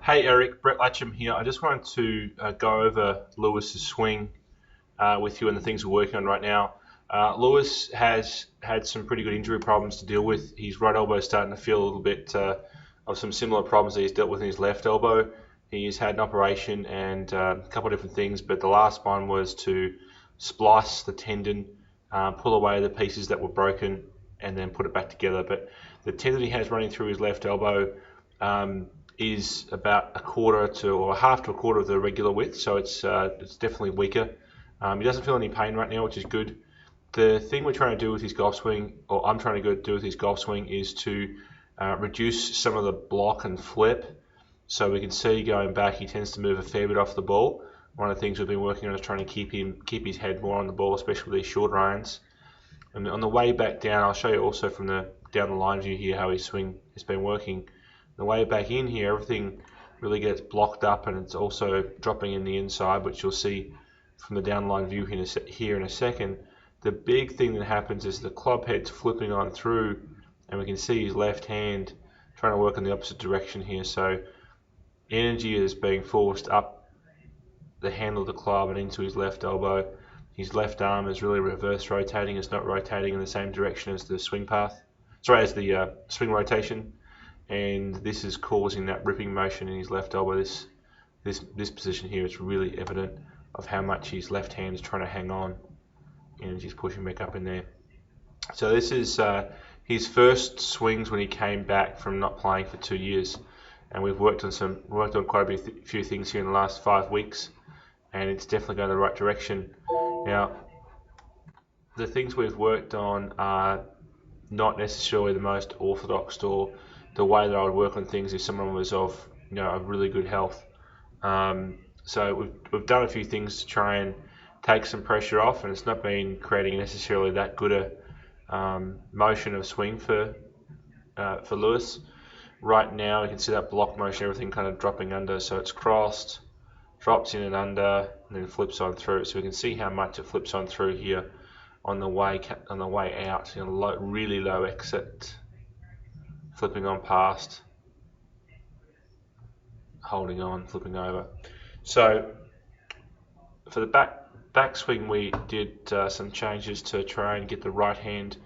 Hey Eric, Brett Latcham here. I just wanted to go over Lewis's swing with you and the things we're working on right now. Lewis has had some pretty good injury problems to deal with. His right elbow is starting to feel a little bit of some similar problems that he's dealt with in his left elbow. He's had an operation and a couple of different things, but the last one was to splice the tendon, pull away the pieces that were broken, and then put it back together. But the tendon he has running through his left elbow is about a quarter to or half to a quarter of the regular width, so it's definitely weaker. He doesn't feel any pain right now, which is good. The thing we're trying to do with his golf swing, or I'm trying to do with his golf swing, is to reduce some of the block and flip. So we can see going back, he tends to move a fair bit off the ball. One of the things we've been working on is trying to keep his head more on the ball, especially with these short irons. And on the way back down, I'll show you also from the down the line view here how his swing has been working. The way back in here, everything really gets blocked up, and it's also dropping in the inside, which you'll see from the downline view here in a second. The big thing that happens is the club head's flipping on through, and we can see his left hand trying to work in the opposite direction here. So energy is being forced up the handle of the club and into his left elbow. His left arm is really reverse rotating. It's not rotating in the same direction as the swing path. Sorry, as the swing rotation. And this is causing that ripping motion in his left elbow. This position here is really evident of how much his left hand is trying to hang on, and he's pushing back up in there. So this is his first swings when he came back from not playing for 2 years, and we've worked on quite a few things here in the last 5 weeks, and it's definitely going in the right direction. Now, the things we've worked on are not necessarily the most orthodox or the way that I would work on things if someone was of really good health. So we've done a few things to try and take some pressure off, and it's not been creating necessarily that good a motion of swing for Lewis. Right now you can see that block motion, everything kind of dropping under, so it's crossed, drops in and under, and then flips on through. So we can see how much it flips on through here on the way out. Really low exit. Flipping on past, holding on, flipping over. So for the backswing, we did some changes to try and get the right hand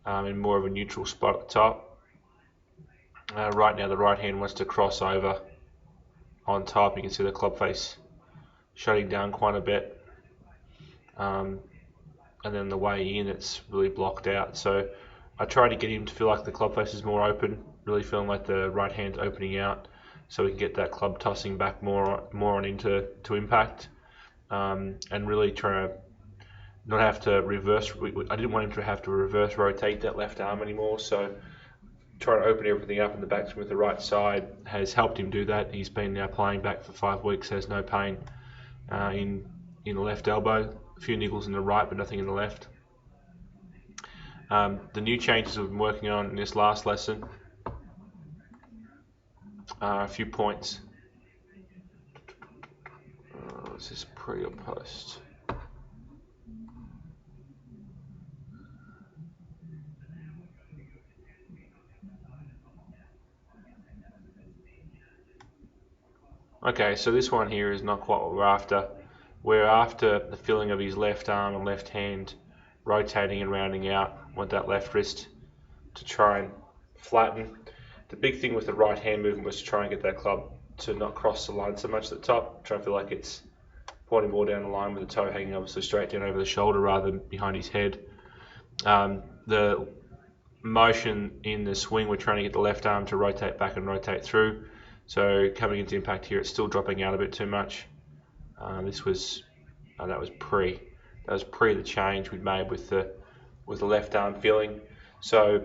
in more of a neutral spot at the top. Right now the right hand wants to cross over on top. You can see the club face shutting down quite a bit, and then the way in it's really blocked out. So I try to get him to feel like the club face is more open, really feeling like the right hand's opening out, so we can get that club tossing back more on into impact, and really trying to not have to reverse. I didn't want him to have to reverse rotate that left arm anymore, so trying to open everything up in the backswing with the right side has helped him do that. He's been now playing back for 5 weeks, has no pain in the left elbow, a few niggles in the right, but nothing in the left. The new changes we've been working on in this last lesson are a few points. Is this pre or post? Okay, so this one here is not quite what we're after. We're after the feeling of his left arm and left hand rotating and rounding out. Want that left wrist to try and flatten. The big thing with the right hand movement was to try and get that club to not cross the line so much at the top. Try and feel like it's pointing more down the line with the toe hanging obviously straight down over the shoulder rather than behind his head. The motion in the swing, we're trying to get the left arm to rotate back and rotate through. So coming into impact here, it's still dropping out a bit too much. That was pre the change we'd made with the left arm feeling. So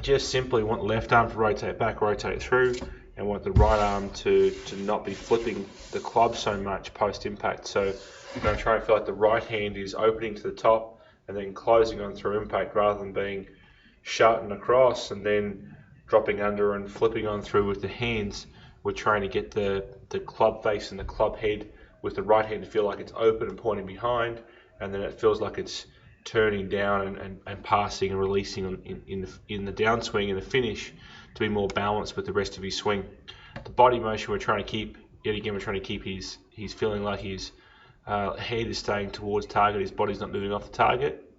just simply want the left arm to rotate back, rotate through, and want the right arm to not be flipping the club so much post impact. So I'm going to try and feel like the right hand is opening to the top and then closing on through impact rather than being shut and across and then dropping under and flipping on through with the hands. We're trying to get the club face and the club head with the right hand to feel like it's open and pointing behind, and then it feels like it's turning down and passing and releasing in the downswing and the finish to be more balanced with the rest of his swing. The body motion we're trying to keep, yet again, we're trying to keep he's feeling like his head is staying towards target, his body's not moving off the target,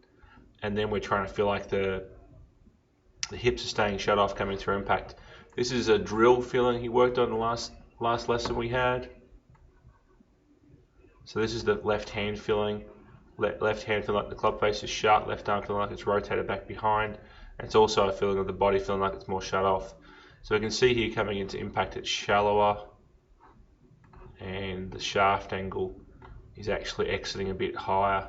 and then we're trying to feel like the hips are staying shut off coming through impact. This is a drill feeling he worked on the last lesson we had. So this is the left hand feeling. Left hand feeling like the club face is shut, left arm feeling like it's rotated back behind. And it's also a feeling of the body feeling like it's more shut off. So we can see here coming into impact it's shallower, and the shaft angle is actually exiting a bit higher.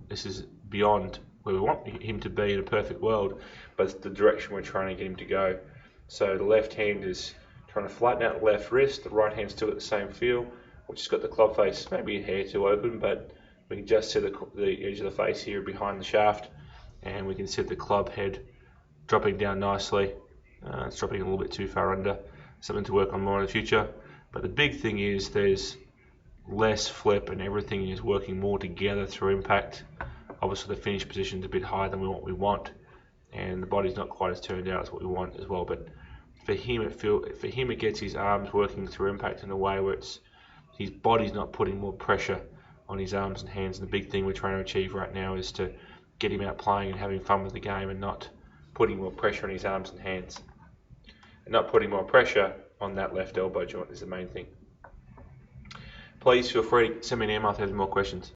This is beyond where we want him to be in a perfect world, but it's the direction we're trying to get him to go. So the left hand is trying to flatten out the left wrist, the right hand's still got the same feel, which has got the club face maybe a hair too open, but we can just see the edge of the face here behind the shaft, and we can see the club head dropping down nicely. It's dropping a little bit too far under, something to work on more in the future. But the big thing is there's less flip and everything is working more together through impact. Obviously the finish position is a bit higher than what we want, and the body's not quite as turned out as what we want as well. But for him it gets his arms working through impact in a way where his body's not putting more pressure on his arms and hands. And the big thing we're trying to achieve right now is to get him out playing and having fun with the game, and not putting more pressure on his arms and hands, and not putting more pressure on that left elbow joint is the main thing. Please feel free to send me an email if you have more questions.